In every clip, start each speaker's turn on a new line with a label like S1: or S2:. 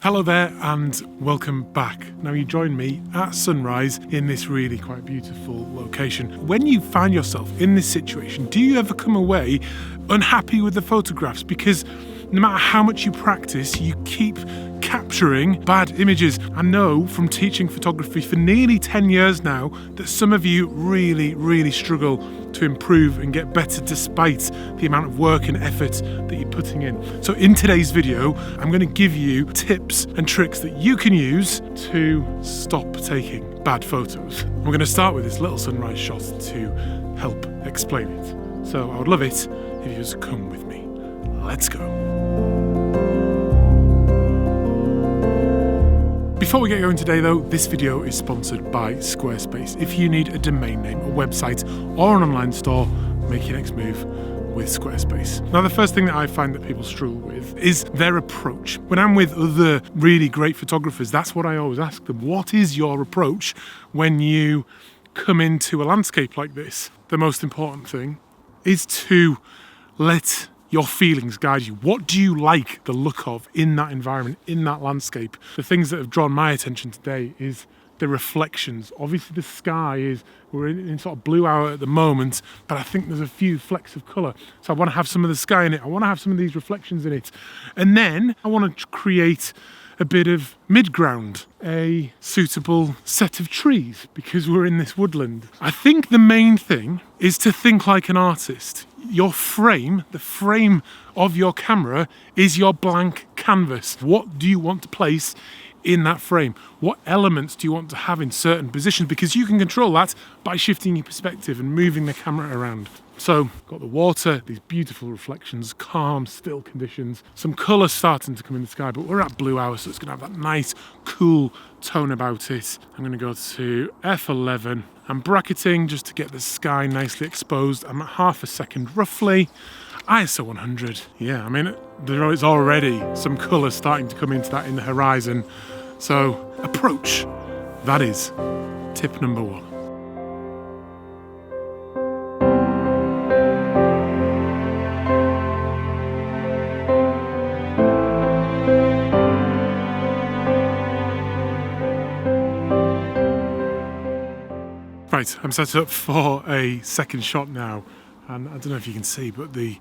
S1: Hello there and welcome back. Now you join me at sunrise in this really quite beautiful location. When you find yourself in this situation, do you ever come away unhappy with the photographs? Because no matter how much you practice, you keep capturing bad images. I know from teaching photography for nearly 10 years now that some of you really struggle to improve and get better despite the amount of work and effort that you're putting in. So in today's video, I'm going to give you tips and tricks that you can use to stop taking bad photos. We're going to start with this little sunrise shot to help explain it. So I would love it if you just come with me. Let's go. Before we get going today though, this video is sponsored by Squarespace. If you need a domain name, a website or an online store, make your next move with Squarespace. Now the first thing that I find that people struggle with is their approach. When I'm with other really great photographers, that's what I always ask them. What is your approach when you come into a landscape like this? The most important thing is to let your feelings guide you. What do you like the look of in that environment, in that landscape? The things that have drawn my attention today is the reflections. Obviously the sky we're in sort of blue hour at the moment, but I think there's a few flecks of colour. So I want to have some of the sky in it. I want to have some of these reflections in it. And then I want to create a bit of mid-ground, a suitable set of trees because we're in this woodland. I think the main thing is to think like an artist. Your frame, the frame of your camera is your blank canvas. What do you want to place in that frame? What elements do you want to have in certain positions? Because you can control that by shifting your perspective and moving the camera around. So, got the water, these beautiful reflections, calm, still conditions, some colour starting to come in the sky, but we're at blue hour, so it's going to have that nice, cool tone about it. I'm going to go to f11. I'm bracketing just to get the sky nicely exposed. I'm at half a second roughly. ISO 100. Yeah, I mean, there is already some colour starting to come into that in the horizon. So, approach. That is tip number one. Right, I'm set up for a second shot now, and I don't know if you can see, but the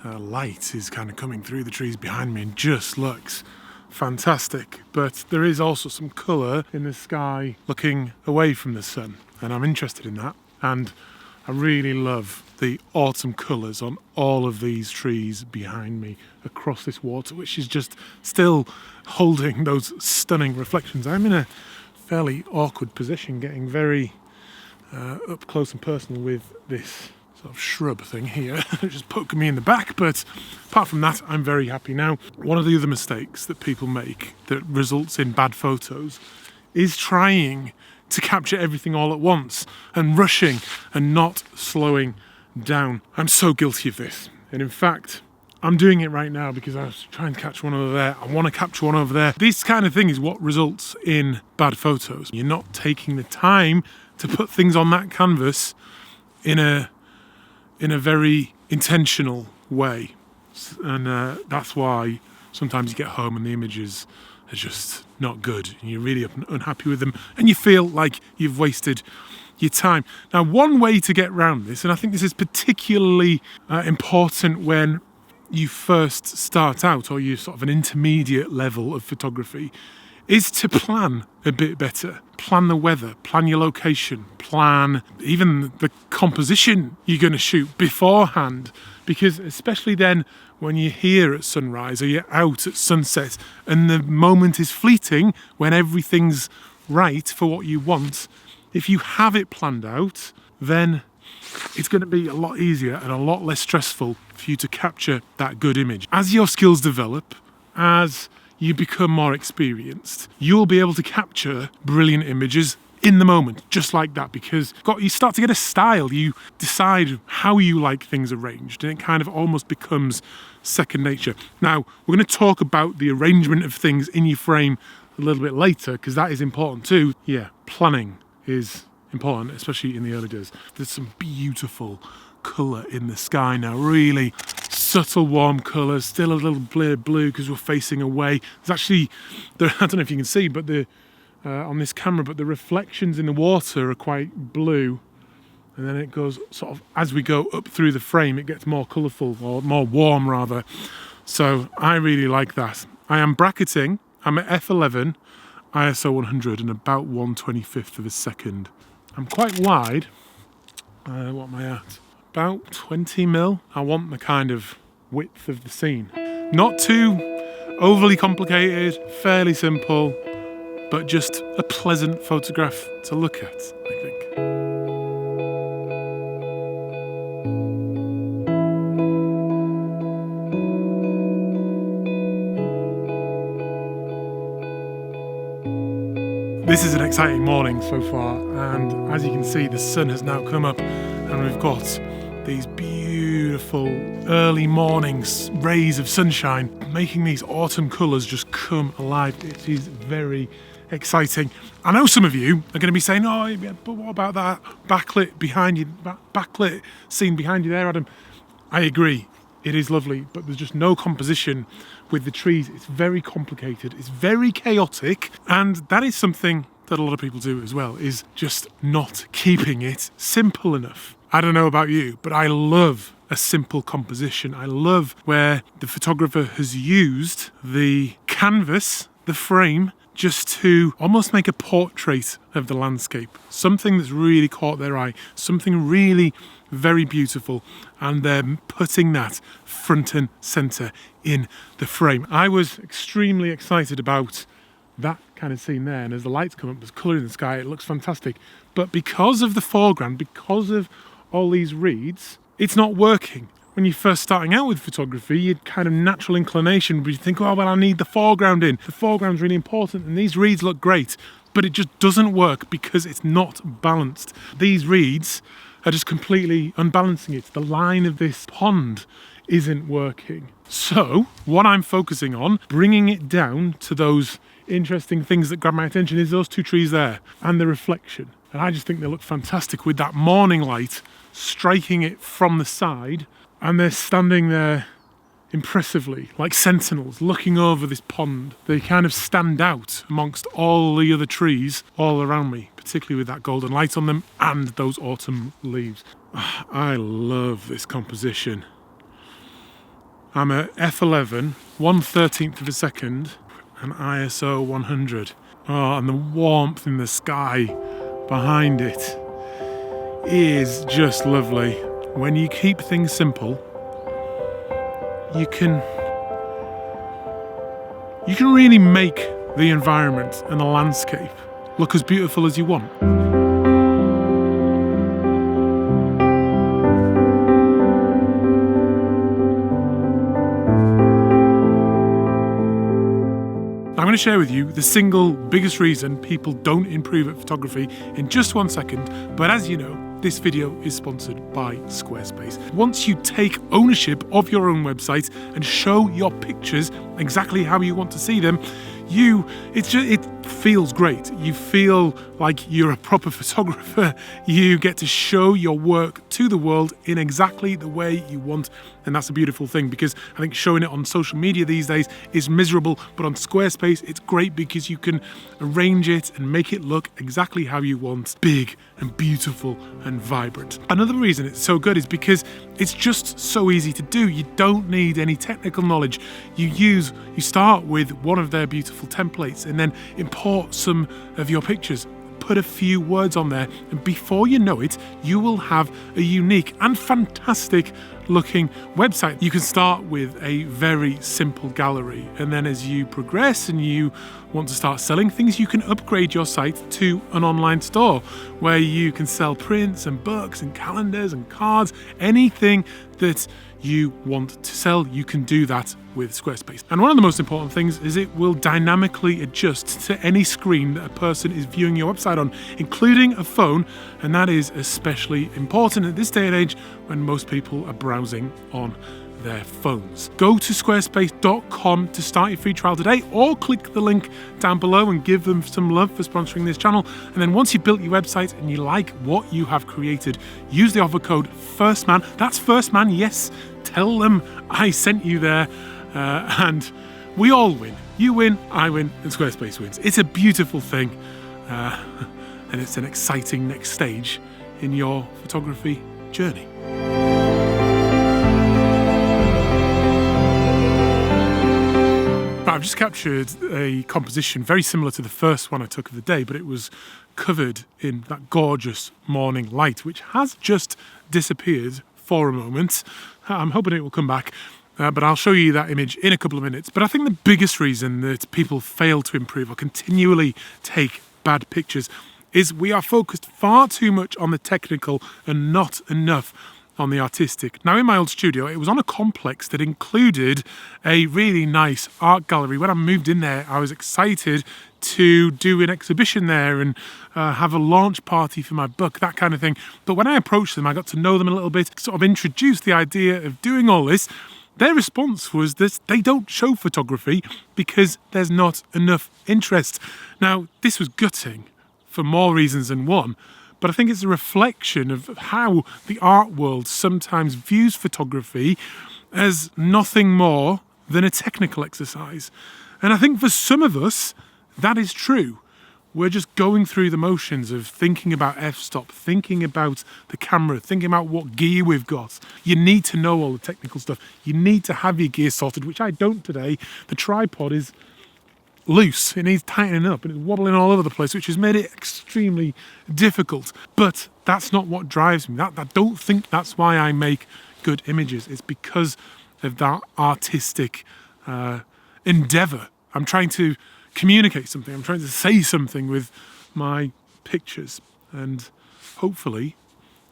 S1: light is kind of coming through the trees behind me and just looks fantastic. But there is also some colour in the sky looking away from the sun, and I'm interested in that. And I really love the autumn colours on all of these trees behind me across this water, which is just still holding those stunning reflections. I'm in a fairly awkward position, getting very up close and personal with this sort of shrub thing here, just poking me in the back, but apart from that, I'm very happy now. One of the other mistakes that people make that results in bad photos is trying to capture everything all at once and rushing and not slowing down. I'm so guilty of this, and in fact, I'm doing it right now because I was trying to catch one over there. I want to capture one over there. This kind of thing is what results in bad photos. You're not taking the time to put things on that canvas in a very intentional way. And that's why sometimes you get home and the images are just not good and you're really unhappy with them and you feel like you've wasted your time. Now, one way to get around this, and I think this is particularly important when you first start out or you're sort of an intermediate level of photography, is to plan a bit better. Plan the weather, plan your location, plan even the composition you're going to shoot beforehand. Because especially then when you're here at sunrise or you're out at sunset and the moment is fleeting, when everything's right for what you want, if you have it planned out, then it's going to be a lot easier and a lot less stressful for you to capture that good image. As your skills develop, as you become more experienced, you'll be able to capture brilliant images in the moment, just like that, because you start to get a style. You decide how you like things arranged, and it kind of almost becomes second nature. Now, we're going to talk about the arrangement of things in your frame a little bit later, because that is important too. Yeah, planning is important, especially in the early days. There's some beautiful colour in the sky now, really subtle warm colours, still a little bit of blue because we're facing away. There's actually, I don't know if you can see, but on this camera, but the reflections in the water are quite blue. And then it goes sort of, as we go up through the frame, it gets more colourful, or more warm rather. So I really like that. I am bracketing, I'm at f11, ISO 100 and about 1/25 of a second. I'm quite wide. What am I at? About 20 mil. I want the kind of width of the scene. Not too overly complicated, fairly simple, but just a pleasant photograph to look at, I think. This is an exciting morning so far, and as you can see, the sun has now come up and we've got these beautiful early morning rays of sunshine making these autumn colours just come alive. It is very exciting. I know some of you are going to be saying, oh, yeah, but what about that backlit behind you, backlit scene behind you there, Adam? I agree. It is lovely, but there's just no composition with the trees. It's very complicated, it's very chaotic, and that is something that a lot of people do as well, is just not keeping it simple enough. I don't know about you, but I love a simple composition. I love where the photographer has used the canvas, the frame, just to almost make a portrait of the landscape. Something that's really caught their eye, something really very beautiful, and they're putting that front and centre in the frame. I was extremely excited about that kind of scene there, and as the lights come up, there's colour in the sky, it looks fantastic. But because of the foreground, because of all these reeds, it's not working. When you're first starting out with photography, your kind of natural inclination would be to think, oh, well, I need the foreground in. The foreground's really important, and these reeds look great, but it just doesn't work because it's not balanced. These reeds are just completely unbalancing it. The line of this pond isn't working. So what I'm focusing on, bringing it down to those interesting things that grab my attention, is those two trees there and the reflection. And I just think they look fantastic with that morning light striking it from the side, and they're standing there impressively like sentinels looking over this pond. They kind of stand out amongst all the other trees all around me, particularly with that golden light on them and those autumn leaves. I love this composition. I'm at f11, 1/13 of a second, and ISO 100. Oh, and the warmth in the sky behind it is just lovely. When you keep things simple, you can really make the environment and the landscape look as beautiful as you want. I'm going to share with you the single biggest reason people don't improve at photography in just 1 second, but as you know, this video is sponsored by Squarespace. Once you take ownership of your own website and show your pictures exactly how you want to see them, it feels great. You feel like you're a proper photographer. You get to show your work to the world in exactly the way you want, and that's a beautiful thing, because I think showing it on social media these days is miserable, but on Squarespace it's great because you can arrange it and make it look exactly how you want, big and beautiful and vibrant. Another reason it's so good is because it's just so easy to do. You don't need any technical knowledge. You start with one of their beautiful templates and then import some of your pictures, put a few words on there, and before you know it, you will have a unique and fantastic looking website. You can start with a very simple gallery, and then as you progress and you want to start selling things, you can upgrade your site to an online store where you can sell prints and books and calendars and cards. Anything that you want to sell, you can do that with Squarespace. And one of the most important things is it will dynamically adjust to any screen that a person is viewing your website on, including a phone, and that is especially important at this day and age when most people are browsing on their phones. Go to squarespace.com to start your free trial today, or click the link down below and give them some love for sponsoring this channel. And then once you've built your website and you like what you have created, use the offer code FIRSTMAN. That's FIRSTMAN, yes, Tell them I sent you there, and we all win. You win, I win, and Squarespace wins. It's a beautiful thing, and it's an exciting next stage in your photography journey. I've just captured a composition very similar to the first one I took of the day, but it was covered in that gorgeous morning light, which has just disappeared for a moment. I'm hoping it will come back, but I'll show you that image in a couple of minutes. But I think the biggest reason that people fail to improve or continually take bad pictures is we are focused far too much on the technical and not enough on the artistic. Now, in my old studio, it was on a complex that included a really nice art gallery. When I moved in there, I was excited to do an exhibition there and have a launch party for my book, that kind of thing. But when I approached them, I got to know them a little bit, sort of introduced the idea of doing all this. Their response was that they don't show photography because there's not enough interest. Now, this was gutting for more reasons than one, but I think it's a reflection of how the art world sometimes views photography as nothing more than a technical exercise. And I think for some of us, that is true. We're just going through the motions of thinking about f-stop, thinking about the camera, thinking about what gear we've got. You need to know all the technical stuff. You need to have your gear sorted, which I don't today. The tripod is loose, it needs tightening up, and it's wobbling all over the place, which has made it extremely difficult. But that's not what drives me. I don't think that's why I make good images. It's because of that artistic endeavour. I'm trying to communicate something. I'm trying to say something with my pictures, and hopefully,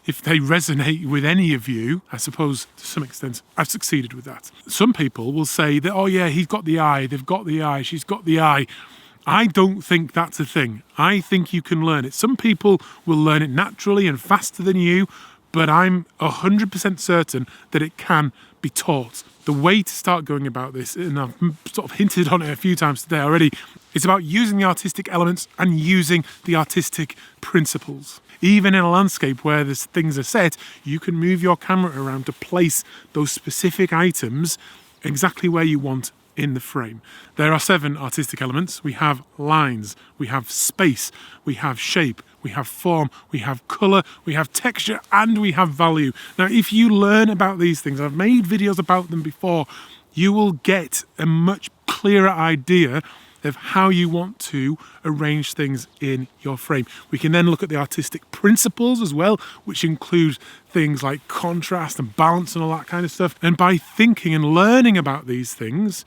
S1: if they resonate with any of you, I suppose to some extent I've succeeded with that. Some people will say that, oh yeah, he's got the eye, they've got the eye, she's got the eye. I don't think that's a thing. I think you can learn it. Some people will learn it naturally and faster than you, but I'm 100% certain that it can be taught. The way to start going about this, and I've sort of hinted on it a few times today already, it's about using the artistic elements and using the artistic principles. Even in a landscape where there's things are set, you can move your camera around to place those specific items exactly where you want in the frame. There are 7 artistic elements. We have lines, we have space, we have shape, we have form, we have colour, we have texture, and we have value. Now, if you learn about these things, I've made videos about them before, you will get a much clearer idea of how you want to arrange things in your frame. We can then look at the artistic principles as well, which include things like contrast and balance and all that kind of stuff. And by thinking and learning about these things,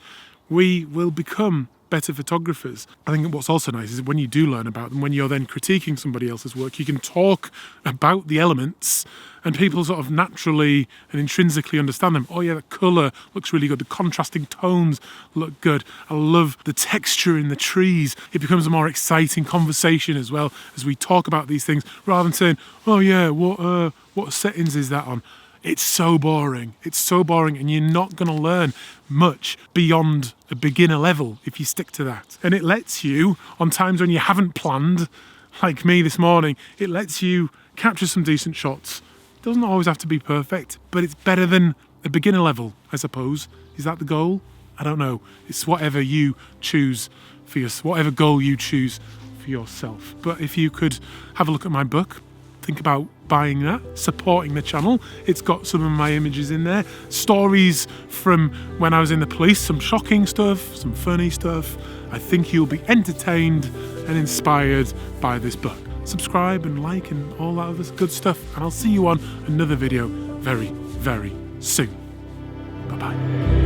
S1: we will become better photographers. I think what's also nice is when you do learn about them, when you're then critiquing somebody else's work, you can talk about the elements and people sort of naturally and intrinsically understand them. Oh yeah, the colour looks really good. The contrasting tones look good. I love the texture in the trees. It becomes a more exciting conversation as well as we talk about these things, rather than saying, oh yeah, what settings is that on? It's so boring. It's so boring, and you're not going to learn much beyond a beginner level if you stick to that. And it lets you, on times when you haven't planned, like me this morning, it lets you capture some decent shots. It doesn't always have to be perfect, but it's better than a beginner level, I suppose. Is that the goal? I don't know. It's whatever you choose for whatever goal you choose for yourself. But if you could have a look at my book, think about buying that, supporting the channel. It's got some of my images in there, stories from when I was in the police, some shocking stuff, some funny stuff. I think you'll be entertained and inspired by this book. Subscribe and like and all that other good stuff, and I'll see you on another video very, very soon. Bye-bye.